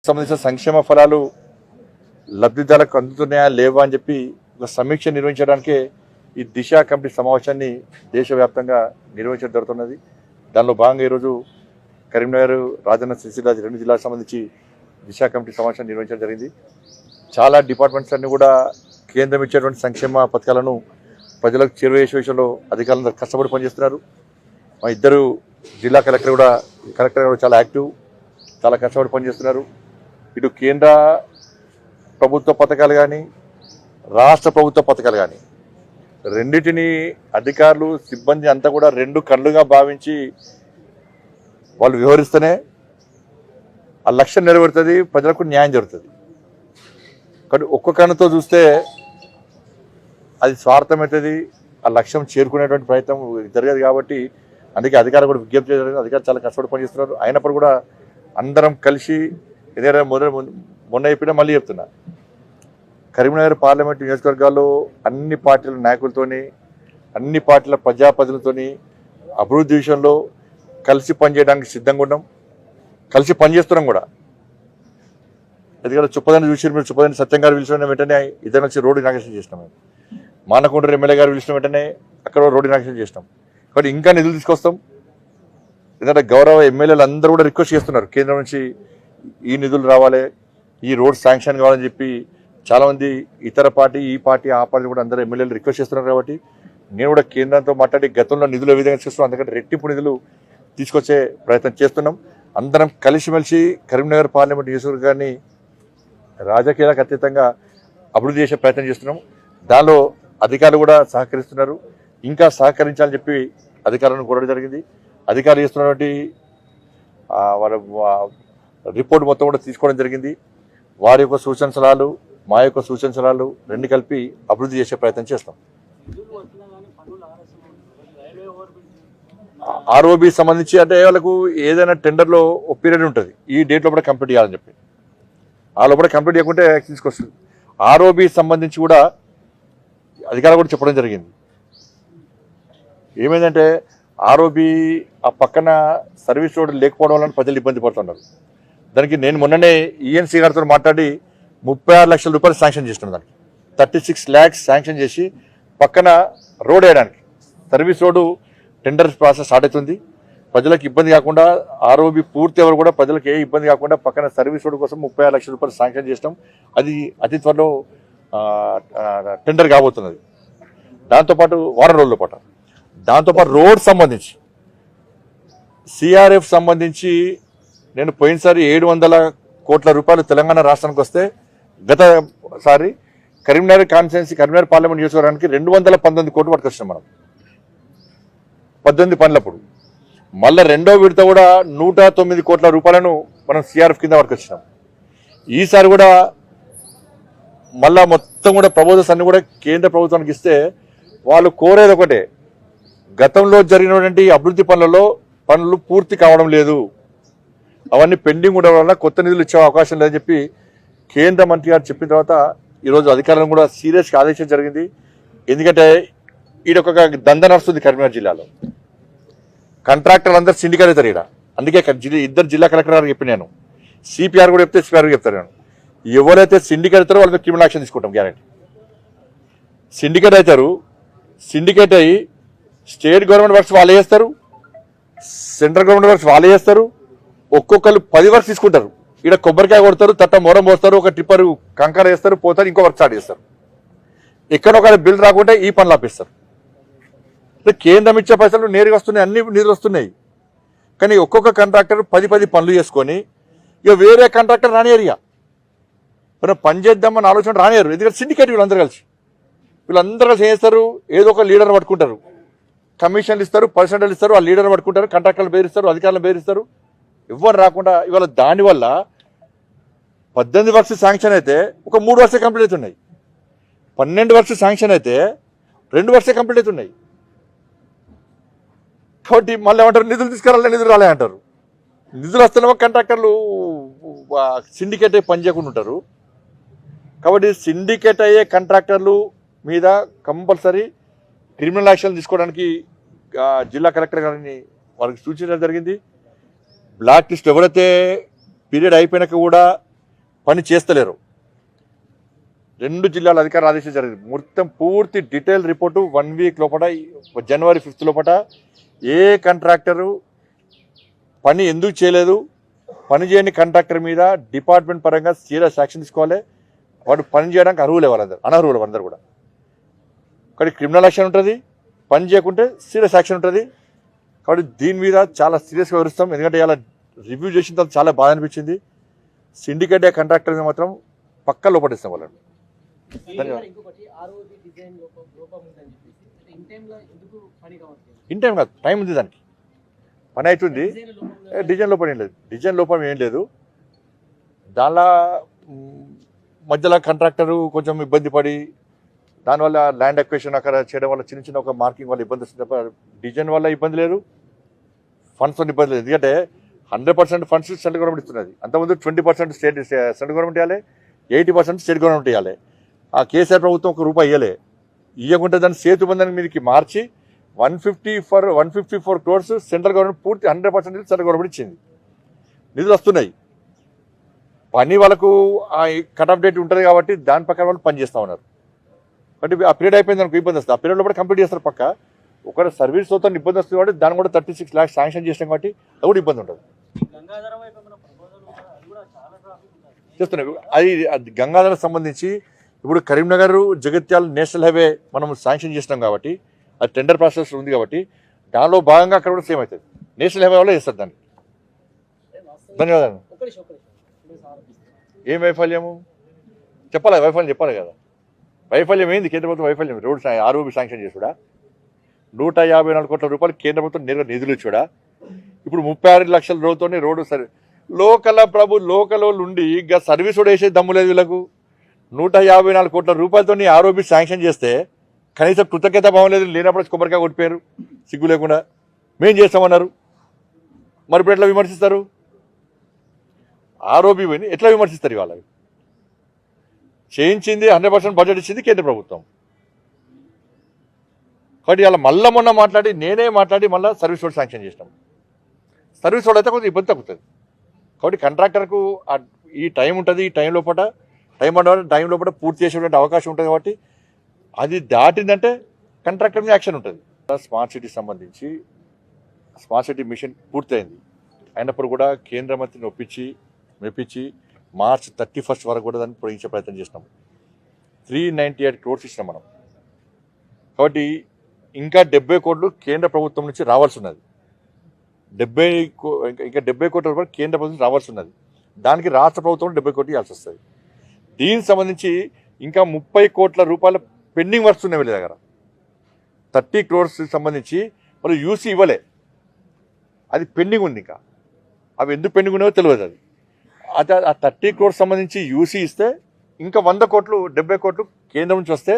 సంబంధించిన సంక్షేమ ఫలాలు లబ్ధిదారులకు అందుతున్నాయా లేవా అని చెప్పి ఒక సమీక్ష నిర్వహించడానికే ఈ దిశ కమిటీ సమావేశాన్ని దేశవ్యాప్తంగా నిర్వహించడం జరుగుతున్నది. దానిలో భాగంగా ఈరోజు కరీంనగర్, రాజన్న సిరిసిల్ల రెండు జిల్లాలకు సంబంధించి దిశ కమిటీ సమావేశాన్ని నిర్వహించడం జరిగింది. చాలా డిపార్ట్మెంట్స్ అన్ని కూడా కేంద్రం ఇచ్చేటువంటి సంక్షేమ పథకాలను ప్రజలకు చేరువేసే విషయంలో అధికారులందరూ కష్టపడి పనిచేస్తున్నారు. మా ఇద్దరు జిల్లా కలెక్టర్ కూడా చాలా యాక్టివ్, చాలా కష్టపడి పనిచేస్తున్నారు. ఇటు కేంద్ర ప్రభుత్వ పథకాలు కానీ రాష్ట్ర ప్రభుత్వ పథకాలు కానీ రెండింటినీ అధికారులు సిబ్బంది అంతా కూడా రెండు కళ్ళుగా భావించి వాళ్ళు వ్యవహరిస్తేనే ఆ లక్ష్యం నెరవేరుతుంది, ప్రజలకు న్యాయం జరుగుతుంది. కానీ ఒక్క కన్నుతో చూస్తే అది స్వార్థమవుతుంది, ఆ లక్ష్యం చేరుకునేటువంటి ప్రయత్నం జరగదు. కాబట్టి అందుకే అధికారులు కూడా విజ్ఞప్తి చేయడం, అధికారులు చాలా కష్టపడి పనిచేస్తున్నారు. అయినప్పుడు కూడా అందరం కలిసి ఏదైనా మొన్న అయిపోయినా మళ్ళీ చెప్తున్నా, కరీంనగర్ పార్లమెంట్ నియోజకవర్గాల్లో అన్ని పార్టీల నాయకులతోని, అన్ని పార్టీల ప్రజాప్రతినిధులతోని అభివృద్ధి విషయంలో కలిసి పనిచేయడానికి సిద్ధంగా ఉన్నాం, కలిసి పనిచేస్తున్నాం కూడా. ఎందుకంటే చుప్పదాన్ని చూసి మీరు చుప్పదాన్ని సత్యం గారు పిలిచిన వెంటనే ఇద్దరు వచ్చి రోడ్డు ఇనాగ్రేషన్ చేసినాం. మేము మానకొండ ఎమ్మెల్యే గారు పిలిచిన వెంటనే అక్కడ రోడ్డు ఇనాగ్రేషన్ చేసినాం. కాబట్టి ఇంకా నిధులు తీసుకొస్తాం. ఎందుకంటే గౌరవ ఎమ్మెల్యేలు అందరూ కూడా రిక్వెస్ట్ చేస్తున్నారు, కేంద్రం నుంచి ఈ నిధులు రావాలి, ఈ రోడ్ శాంక్షన్ కావాలని చెప్పి చాలామంది ఇతర పార్టీ, ఈ పార్టీ, ఆ పార్టీ కూడా అందరూ ఎమ్మెల్యేలు రిక్వెస్ట్ చేస్తున్నారు. కాబట్టి నేను కూడా కేంద్రంతో మాట్లాడి గతంలో నిధులు ఏ విధంగా చేస్తున్నాం అందుకంటే రెట్టింపు నిధులు తీసుకొచ్చే ప్రయత్నం చేస్తున్నాం. అందరం కలిసిమెలిసి కరీంనగర్ పార్లమెంట్ నియోజకవర్గాన్ని రాజకీయాలకు అతీతంగా అభివృద్ధి చేసే ప్రయత్నం చేస్తున్నాం. దానిలో అధికారులు కూడా సహకరిస్తున్నారు. ఇంకా సహకరించాలని చెప్పి అధికారులను కోరడం జరిగింది. అధికారులు చేస్తున్నటువంటి వాళ్ళ రిపోర్ట్ మొత్తం కూడా తీసుకోవడం జరిగింది. వారి యొక్క సూచన సలహాలు, మా యొక్క సూచన సలహాలు రెండు కలిపి అభివృద్ధి చేసే ప్రయత్నం చేస్తాం. ఆర్ఓబి సంబంధించి అంటే వాళ్ళకు ఏదైనా టెండర్లో ఒక పీరియడ్ ఉంటుంది, ఈ డేట్ లోపల కంప్లీట్ చేయాలని చెప్పి. ఆ లోపల కంప్లీట్ చేయకుంటే తీసుకొస్తుంది. ఆర్ఓబి సంబంధించి కూడా అధికారులు కూడా చెప్పడం జరిగింది. ఏమైందంటే ఆర్ఓబి ఆ పక్కన సర్వీస్ రోడ్ లేకపోవడం వల్ల ప్రజలు ఇబ్బంది పడుతున్నారు. దానికి నేను మొన్ననే ఈఎన్సీ గారితో మాట్లాడి 36 లక్షల రూపాయలు శాంక్షన్ చేస్తున్నాం. దానికి 36 lakhs శాంక్షన్ చేసి పక్కన రోడ్ వేయడానికి, service road tender process start అవుతుంది. ప్రజలకు ఇబ్బంది కాకుండా ఆర్ఓబి పూర్తి ఎవరు కూడా ప్రజలకు ఏ ఇబ్బంది కాకుండా పక్కన సర్వీస్ రోడ్డు కోసం 36 లక్షల రూపాయలు శాంక్షన్ చేసినాం. అది అతి త్వరలో టెండర్ కాబోతున్నది. దాంతోపాటు వారం రోజుల పాటు దాంతోపాటు రోడ్ సంబంధించి సిఆర్ఎఫ్ సంబంధించి నేను పోయినసారి 700 కోట్ల రూపాయలు తెలంగాణ రాష్ట్రానికి వస్తే గతసారి కరీంనగర్ కాన్స్టిట్యున్సీ, కరీంనగర్ పార్లమెంట్ నియోజకవర్గానికి 219 కోట్లు పట్టుకొచ్చినాం మనం 18 పనులప్పుడు. మళ్ళీ రెండో విడత కూడా 109 కోట్ల రూపాయలను మనం సిఆర్ఎఫ్ కింద పట్టుకొచ్చినాం. ఈసారి కూడా మళ్ళా మొత్తం కూడా ప్రపోజల్స్ అన్ని కూడా కేంద్ర ప్రభుత్వానికి ఇస్తే వాళ్ళు కోరేది ఒకటే, గతంలో జరిగినటువంటి అభివృద్ధి పనులు పూర్తి కావడం లేదు, అవన్నీ పెండింగ్ ఉండడం వల్ల కొత్త నిధులు ఇచ్చే అవకాశం లేదని చెప్పి కేంద్ర మంత్రి గారు చెప్పిన తర్వాత ఈరోజు అధికారులను కూడా సీరియస్గా ఆదేశించడం జరిగింది. ఎందుకంటే ఈడొక దంద నడుస్తుంది కరీంనగర్ జిల్లాలో. కాంట్రాక్టర్లు అందరూ సిండికేట్ అవుతారు ఇక్కడ. అందుకే ఇద్దరు జిల్లా కలెక్టర్ గారు చెప్పి నేను సిపిఆర్ కూడా చెప్తే సిపిఆర్ చెప్తాను నేను, ఎవరైతే సిండికేట్ అవుతారో వాళ్ళకి క్రిమినల్ యాక్షన్ తీసుకుంటాం గ్యారెంటీ. సిండికేట్ అవుతారు, సిండికేట్ అయ్యి స్టేట్ గవర్నమెంట్ వర్క్స్ వాళ్ళే చేస్తారు, సెంట్రల్ గవర్నమెంట్ వర్క్స్ వాళ్ళే చేస్తారు. ఒక్కొక్కరు 10 వర్క్స్ తీసుకుంటారు. ఇక్కడ కొబ్బరికాయ కొడతారు, తట్ట మొరం పోస్తారు, ఒక టిప్పర్ కంకర వేస్తారు, పోతారు, ఇంకో వర్క్ స్టార్ట్ చేస్తారు. ఎక్కడొక బిల్ రాకుంటే ఈ పనులు ఆపేస్తారు. కేంద్రం ఇచ్చే పైసలు నేరుగా వస్తున్నాయి, అన్ని నిధులు వస్తున్నాయి. కానీ ఒక్కొక్క కాంట్రాక్టర్ 10 పనులు చేసుకొని ఇక వేరే కాంట్రాక్టర్ రానియరు. ఇక మనం పని చేద్దామని ఆలోచన రానియరు. ఎందుకంటే సిండికేట్ వీళ్ళందరూ కలిసి ఏం చేస్తారు, ఏదో ఒక లీడర్ పట్టుకుంటారు, కమిషన్లు ఇస్తారు, పర్సెంటేజ్ ఇస్తారు, ఆ లీడర్ పట్టుకుంటారు, కాంట్రాక్టర్లు బెదిరిస్తారు, అధికారులను బెదిరిస్తారు, ఎవ్వరు రాకుండా. ఇవాళ దానివల్ల 18 వర్క్స్ శాంక్షన్ అయితే ఒక 3 వర్క్సే కంప్లీట్ అవుతున్నాయి, 12 వర్క్స్ శాంక్షన్ అయితే 2 వర్క్సే కంప్లీట్ అవుతున్నాయి. కాబట్టి మళ్ళీ ఏమంటారు, నిధులు తీసుకురాలే, నిధులు రాలే అంటారు. నిధులు వస్తున్నామో కాంట్రాక్టర్లు సిండికేట్ అయ్యి పని చేయకుండా ఉంటారు. కాబట్టి సిండికేట్ అయ్యే కాంట్రాక్టర్లు మీద కంపల్సరీ క్రిమినల్ యాక్షన్ తీసుకోవడానికి జిల్లా కలెక్టర్ గారిని వారికి సూచించడం జరిగింది. బ్లాక్ లిస్ట్ ఎవరైతే పీరియడ్ అయిపోయినాక కూడా పని చేస్తలేరు. 2 జిల్లాల అధికారులు ఆదేశించారు జరిగింది. మొత్తం పూర్తి డీటెయిల్ రిపోర్టు 1 వీక్ లోపల జనవరి 5 లోపల ఏ కాంట్రాక్టరు పని ఎందుకు చేయలేదు, పని చేయని కాంట్రాక్టర్ మీద డిపార్ట్మెంట్ పరంగా సీరియస్ యాక్షన్ తీసుకోవాలి. వాడు పని చేయడానికి అర్హులే వాళ్ళందరూ, అనర్హులు వాళ్ళందరూ కూడా. ఒకటి క్రిమినల్ యాక్షన్ ఉంటుంది, పని చేయకుంటే సీరియస్ యాక్షన్ ఉంటుంది. కాబట్టి దీని మీద చాలా సీరియస్గా వివరిస్తాం. ఎందుకంటే ఇలా రివ్యూ చేసిన తర్వాత చాలా బాధ అనిపించింది. సిండికేట్ కాంట్రాక్టర్ మీద మాత్రం పక్కా లోపడిస్తాం వాళ్ళని. ఇన్ టైం కాదు, టైం ఉంది, దానికి పని అవుతుంది. డిజైన్ లోపం ఏం లేదు, డిజైన్ లోపం ఏం లేదు. దానిలో మధ్యలో కాంట్రాక్టరు కొంచెం ఇబ్బంది పడి దానివల్ల ల్యాండ్ అక్వేషన్ అక్కడ చేయడం వల్ల చిన్న చిన్న ఒక మార్కింగ్ వల్ల ఇబ్బంది వస్తుంది తప్ప డిజైన్ వల్ల ఇబ్బంది లేదు, ఫండ్స్ వల్ల ఇబ్బంది లేదు. ఎందుకంటే 100% ఫండ్స్ సెంట్రల్ గవర్నమెంట్ ఇస్తున్నది. అంతకుముందు 20% సెంట్రల్ గవర్నమెంట్ ఇవ్వాలి, 80% స్టేట్ గవర్నమెంట్ ఇవ్వాలి. ఆ కేసీఆర్ ప్రభుత్వం ₹1 ఇవ్వలే. ఇవ్వకుంటే దాన్ని సేతు బంధానికి మీదకి మార్చి 154 crores సెంట్రల్ గవర్నమెంట్ పూర్తి 100% సెంట్రల్ గవర్నమెంట్ ఇచ్చింది. నిధులు వస్తున్నాయి. పని వాళ్ళకు కట్ ఆఫ్ డేట్ ఉంటుంది కాబట్టి దాని ప్రకారం వాళ్ళు పని చేస్తూ ఉన్నారు. కాబట్టి ఆ పీరియడ్ అయిపోయింది అనుకో ఇబ్బంది వస్తుంది. ఆ పీరియడ్లో కూడా కంప్లీట్ చేస్తారు పక్క. ఒక సర్వీస్ అవుతా ఇబ్బంది వస్తుంది కాబట్టి దాన్ని కూడా 36 lakhs శాంక్షన్ చేస్తాం కాబట్టి అది కూడా ఇబ్బంది ఉంటుంది. చేస్తున్నాయి అది గంగాధర సంబంధించి ఇప్పుడు కరీంనగర్ జగిత్యాల నేషనల్ హైవే మనం శాంక్షన్ చేసినాం కాబట్టి అది టెండర్ ప్రాసెస్ ఉంది కాబట్టి దానిలో భాగంగా అక్కడ కూడా సేమ్ అవుతుంది. నేషనల్ హైవే వల్ల చేస్తారు దాన్ని. ధన్యవాదాలు. ఏం వైఫల్యము చెప్పాలి, వైఫల్యం చెప్పాలి కదా. వైఫల్యం ఏంది? కేంద్ర ప్రభుత్వం వైఫల్యం రోడ్ ROB శాంక్షన్ చేసుడా, 154 కోట్ల రూపాయలు కేంద్ర ప్రభుత్వం నేరుగా నిధులు ఇచ్చాడా. ఇప్పుడు 36 లక్షల రోజుతోనే రోడ్డు సరే లోకల్ ఉండి ఇంకా సర్వీస్ కూడా వేసే దమ్ము లేదు వీళ్ళకు. 154 కోట్ల రూపాయలతో ROB శాంక్షన్ చేస్తే కనీసం కృతజ్ఞత భావం లేదు. లేనప్పుడు కొబ్బరికాయ కొట్టిపోయారు సిగ్గు లేకుండా. మేం చేస్తామన్నారు, మరి ఇప్పుడు ఎట్లా విమర్శిస్తారు? ROB పోయి ఎట్లా విమర్శిస్తారు? ఇవాళ చేయించింది 100% బడ్జెట్ ఇచ్చింది కేంద్ర ప్రభుత్వం. కాబట్టి ఇలా మొన్న నేనే మాట్లాడి మళ్ళీ సర్వీస్ రోడ్ శాంక్షన్ చేసినాం. సర్వీస్ రోడ్ అయితే కొంచెం ఇబ్బంది తగ్గుతుంది. కాబట్టి కాంట్రాక్టర్కు ఈ టైం ఉంటుంది, ఈ టైం లోపల పూర్తి చేసేటువంటి అవకాశం ఉంటుంది. కాబట్టి అది దాటిందంటే కాంట్రాక్టర్ మీద యాక్షన్ ఉంటుంది. స్మార్ట్ సిటీ సంబంధించి స్మార్ట్ సిటీ మిషన్ పూర్తయింది. అయినప్పుడు కూడా కేంద్ర మంత్రిని మెప్పించి March 31 వరకు కూడా దాన్ని పొడిగించే ప్రయత్నం చేసినాం. 398 crores ఇచ్చినాం మనం. కాబట్టి ఇంకా 70 కోట్లు కేంద్ర ప్రభుత్వం నుంచి రావాల్సి ఉన్నది. ఇంకా 70 కోట్ల రూపాయలు కేంద్ర ప్రభుత్వం రావాల్సి ఉన్నది. దానికి రాష్ట్ర ప్రభుత్వం 70 కోట్లు ఇవ్వాల్సి వస్తుంది. దీనికి సంబంధించి ఇంకా 30 కోట్ల రూపాయల పెండింగ్ వర్క్స్ ఉన్నాయి వీళ్ళ దగ్గర. 30 crores సంబంధించి వాళ్ళు యూసీ ఇవ్వలే, అది పెండింగ్ ఉంది. ఇంకా అవి ఎందుకు పెండింగ్ ఉన్నాయో తెలియదు. అది ఆ 30 crores సంబంధించి యూసీ ఇస్తే ఇంకా 100 కోట్లు 70 కోట్లు కేంద్రం నుంచి వస్తే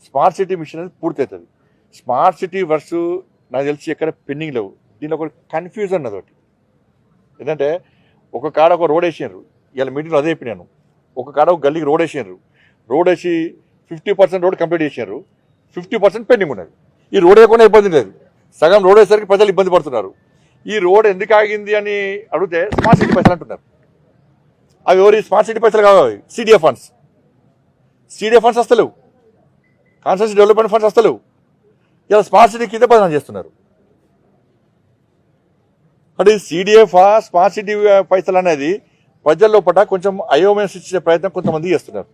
స్మార్ట్ సిటీ మిషన్ అనేది పూర్తి అవుతుంది. స్మార్ట్ సిటీ వర్క్స్ నాకు తెలిసి ఎక్కడ పెండింగ్ లేవు. దీనిలో ఒక కన్ఫ్యూజన్ అదొకటి ఏంటంటే ఒక కాడ ఒక రోడ్ వేసినారు. ఇలా మీటింగ్లో అదే చెప్పినాను. ఒక కాడ ఒక గల్లీకి రోడ్ వేసి 50% రోడ్ కంప్లీట్ చేసినారు, 50% పెండింగ్ ఉన్నది. ఈ రోడ్ వేయకుండా ఇబ్బంది లేదు, సగం రోడ్ వేసరికి ప్రజలు ఇబ్బంది పడుతున్నారు. ఈ రోడ్ ఎందుకు ఆగింది అని అడిగితే స్మార్ట్ సిటీ పైసలు అంటున్నారు. అవి ఎవరి స్మార్ట్ సిటీ పైసలు కావాలి? CDF ఫండ్స్ వస్తలేవు, కాన్స్టిట్యూన్సీ డెవలప్మెంట్ ఫండ్స్ వస్తలేవు. ఇలా స్మార్ట్ సిటీ కింద బదనాలు చేస్తున్నారు. అంటే CDF స్మార్ట్ సిటీ పైసలు అనేది ప్రజల లోపల కొంచెం అయోమయం సృష్టించే ప్రయత్నం కొంతమంది చేస్తున్నారు.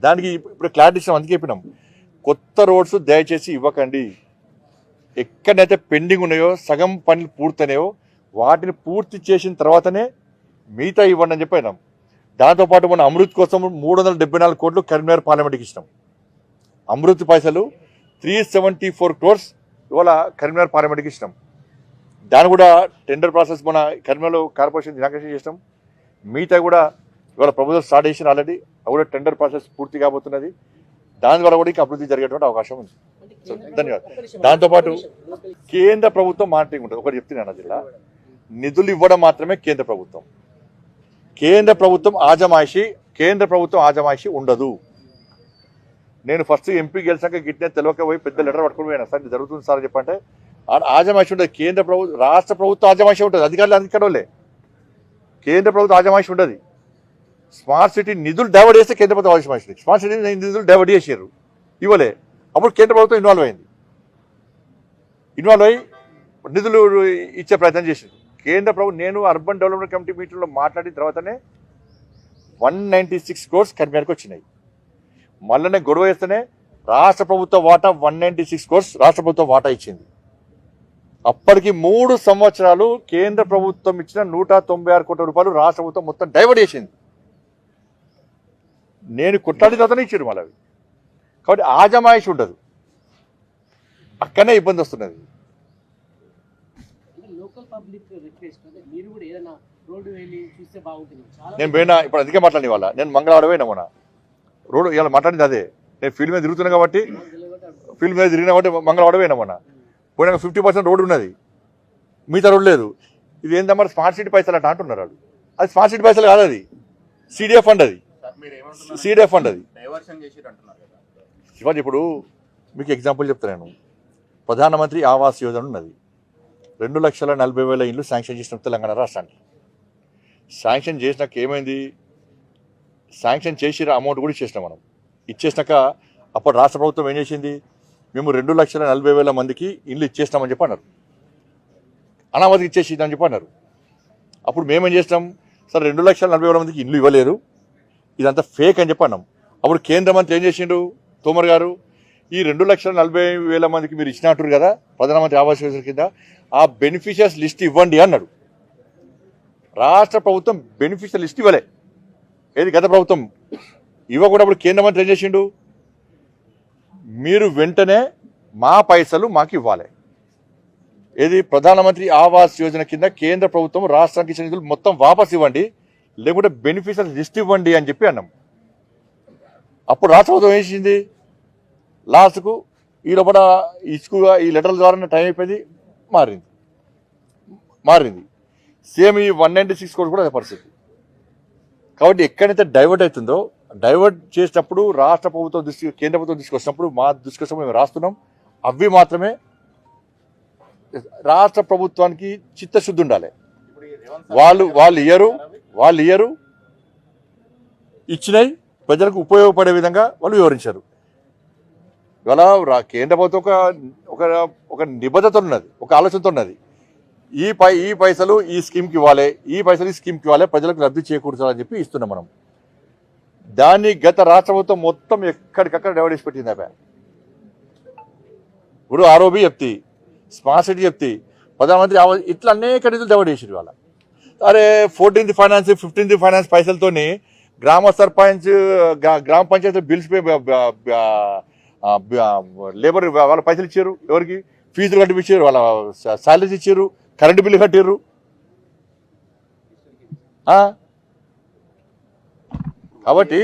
దానికి ఇప్పుడు క్లారిటీ ఇచ్చాం. అందుకే చెప్పినాం, కొత్త రోడ్స్ దయచేసి ఇవ్వకండి. ఎక్కడైతే పెండింగ్ ఉన్నాయో, సగం పనులు పూర్తయినాయో వాటిని పూర్తి చేసిన తర్వాతనే మిగతా ఇవ్వండి అని చెప్పినాం. దాంతోపాటు మన అమృత్ కోసం 374 కోట్లు కరీంనగర్ పార్లమెంట్కి ఇచ్చినాం. అమృత్ పైసలు 374 crores ఇవాళ కరీంనగర్ పార్లమెంట్కి ఇచ్చినాం. దాన్ని కూడా టెండర్ ప్రాసెస్ మన కరీంనగర్లో కార్పొరేషన్ ఇనాగ్రేషన్ చేసినాం. మిగతా కూడా ఇవాళ ప్రభుత్వం స్టార్ట్ చేసిన ఆల్రెడీ. అవి కూడా టెండర్ ప్రాసెస్ పూర్తి కాబోతున్నది. దాని ద్వారా కూడా ఇంకా అభివృద్ధి జరిగేటువంటి అవకాశం ఉంది. ధన్యవాదాలు. దాంతోపాటు కేంద్ర ప్రభుత్వం మానిటరింగ్ ఉంటుంది. ఒకటి చెప్తున్నాను, జిల్లా నిధులు ఇవ్వడం మాత్రమే కేంద్ర ప్రభుత్వం ఆజమాయిషీ ఉండదు. నేను ఫస్ట్ ఎంపీ గెలిచాక గిట్టిన తెలియక పోయి పెద్ద లెటర్ పట్టుకుని పోయినా, సార్ జరుగుతుంది సార్ చెప్పంటే ఆజమాయిషీ ఉండదు. కేంద్ర ప్రభుత్వం రాష్ట్ర ప్రభుత్వం ఆజమాయిషీ ఉంటుంది. అధికారులే కేంద్ర ప్రభుత్వం ఆజమాయిషీ ఉండదు. స్మార్ట్ సిటీ నిధులు డైవర్ట్ చేస్తే కేంద్ర ప్రభుత్వం ఆలోచించింది. స్మార్ట్ సిటీ నిధులు డైవర్ట్ చేసారు, ఇవ్వలే. అప్పుడు కేంద్ర ప్రభుత్వం ఇన్వాల్వ్ అయ్యి నిధులు ఇచ్చే ప్రయత్నం చేసింది కేంద్ర ప్రభుత్వం. నేను అర్బన్ డెవలప్మెంట్ కమిటీ మీటింగ్లో మాట్లాడిన తర్వాతనే 196 crores కర్మేరకు వచ్చినాయి. మళ్ళీ గొడవ వేస్తేనే రాష్ట్ర ప్రభుత్వ వాటా 196 crores రాష్ట్ర ప్రభుత్వం వాటా ఇచ్చింది. అప్పటికి 3 సంవత్సరాలు కేంద్ర ప్రభుత్వం ఇచ్చిన 196 కోట్ల రూపాయలు రాష్ట్ర ప్రభుత్వం మొత్తం డైవర్ట్ చేసింది. నేను కొట్లాడిన తర్వాతనే ఇచ్చాడు మళ్ళీ. కాబట్టి ఆజమాయిషి ఉండదు, అక్కడనే ఇబ్బంది వస్తున్నది. నేను పోయినా ఇప్పుడు అందుకే మాట్లాడిన వాళ్ళ నేను మంగళవారం పోయినా మొన్న రోడ్డు ఇలా మాట్లాడింది అదే. నేను ఫీల్డ్ మీద తిరుగుతున్నా కాబట్టి మంగళవారం పోయినా మొన్న పోయినాక 50% రోడ్డు ఉన్నది, మిగతా రోడ్డు లేదు. ఇది ఏందమ్మా స్మార్ట్ సిటీ పైసలు అట్లా అంటున్నారు వాళ్ళు. అది స్మార్ట్ సిటీ పైసలు కాదు, అది సిడిఎఫ్ ఫండ్, అది సిడిఎఫ్ ఫండ్. అది శివాజీ ఇప్పుడు మీకు ఎగ్జాంపుల్ చెప్తాను. ప్రధానమంత్రి ఆవాస్ యోజన ఉన్నది, 2,40,40,000 ఇండ్లు శాంక్షన్ చేసిన తెలంగాణ రాష్ట్రానికి. శాంక్షన్ చేసినాక ఏమైంది, శాంక్షన్ చేసిన అమౌంట్ కూడా ఇచ్చేసినాం మనం. ఇచ్చేసినాక అప్పుడు రాష్ట్ర ప్రభుత్వం ఏం చేసింది, మేము 2,40,40,000 మందికి ఇండ్లు ఇచ్చేసినామని చెప్పి అన్నారు, అనామతికి ఇచ్చేసిందని చెప్పి అన్నారు. అప్పుడు మేమేం చేసినాం, సరే 2,40,40,000 మందికి ఇండ్లు ఇవ్వలేరు, ఇదంతా ఫేక్ అని చెప్పి అన్నాం. అప్పుడు కేంద్ర మంత్రి ఏం చేసిండు తోమర్ గారు, ఈ 2,40,40,000 మందికి మీరు ఇచ్చినట్టు కదా ప్రధానమంత్రి ఆవాస్ యోజన కింద, ఆ బెనిఫిషియర్స్ లిస్ట్ ఇవ్వండి అన్నాడు. రాష్ట్ర ప్రభుత్వం బెనిఫిషియర్ లిస్ట్ ఇవ్వలే, ఏది గత ప్రభుత్వం ఇవ్వకూడదు. అప్పుడు కేంద్ర మంత్రి ఏం చేసిండు, మీరు వెంటనే మా పైసలు మాకు ఇవ్వాలి, ఏది ప్రధానమంత్రి ఆవాస్ యోజన కింద కేంద్ర ప్రభుత్వం రాష్ట్రానికి ఇచ్చిన నిధులు మొత్తం వాపస్ ఇవ్వండి, లేకుంటే బెనిఫిషియర్ లిస్ట్ ఇవ్వండి అని చెప్పి అన్నాం. అప్పుడు రాష్ట్ర ప్రభుత్వం ఏం చేసింది, లాస్ట్కు ఈ లోపల ఇసుకుగా ఈ లెటర్ల ద్వారా టైం అయిపోయింది, మారింది. సేమ్ ఈ 196 crores కూడా అదే పరిస్థితి. కాబట్టి ఎక్కడైతే డైవర్ట్ అవుతుందో, డైవర్ట్ చేసినప్పుడు రాష్ట్ర ప్రభుత్వం దృష్టి కేంద్ర ప్రభుత్వం తీసుకొచ్చినప్పుడు మా దృష్టి కోసం మేము రాస్తున్నాం. అవి మాత్రమే రాష్ట్ర ప్రభుత్వానికి చిత్తశుద్ధి ఉండాలి. వాళ్ళు ఇయ్యరు, ఇచ్చినాయి ప్రజలకు ఉపయోగపడే విధంగా వాళ్ళు వివరించారు. ఇవాళ కేంద్ర ప్రభుత్వం ఒక నిబద్ధత ఉన్నది, ఒక ఆలోచనతో ఉన్నది. ఈ పైసలు ఈ స్కీమ్కి ఇవ్వాలి, ఈ పైసలు ఈ స్కీమ్కి ఇవ్వాలి, ప్రజలకు లబ్ధి చేకూర్చాలని చెప్పి ఇస్తున్నాం మనం. దాన్ని గత రాష్ట్ర ప్రభుత్వం మొత్తం ఎక్కడికక్కడ డైవర్ట్ చేసి పెట్టింది. ఇప్పుడు ఆర్ఓబి చెప్తి, స్మార్ట్ సిటీ చెప్తి, ప్రధానమంత్రి ఇట్లా అనేక నిధులు డైవర్ట్ చేసారు. వాళ్ళ అరే 14th ఫైనాన్స్ 15th ఫైనాన్స్ పైసలతోని గ్రామ సర్పంచ్ గ్రామ పంచాయతీ బిల్స్ లేబర్ వాళ్ళ పైసలు ఇచ్చారు, ఎవరికి ఫీజులు కట్టించారు, వాళ్ళ శాలరీస్ ఇచ్చారు, కరెంటు బిల్లు కట్టారు. కాబట్టి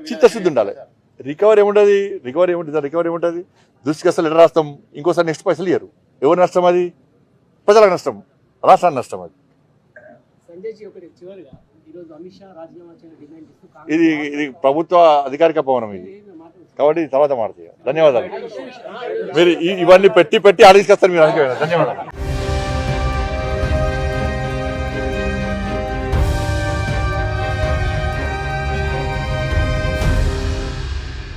చిత్తశుద్ధి ఉండాలి. రికవరీ ఏముంటుంది, దృష్టికి అసలు ఎట్లా రాస్తాం, ఇంకోసారి నెక్స్ట్ పైసలు ఇయ్యరు. ఎవరు నష్టం, అది ప్రజలకు నష్టం, రాష్ట్రానికి నష్టం. అది ఇది ప్రభుత్వ అధికారిక భవనం ఇది, కాబట్టి తర్వాత మాట్లాడుతుంది. ధన్యవాదాలు. మీరు ఇవన్నీ పెట్టి ఆలోచిస్తారు మీరు. ధన్యవాదాలు.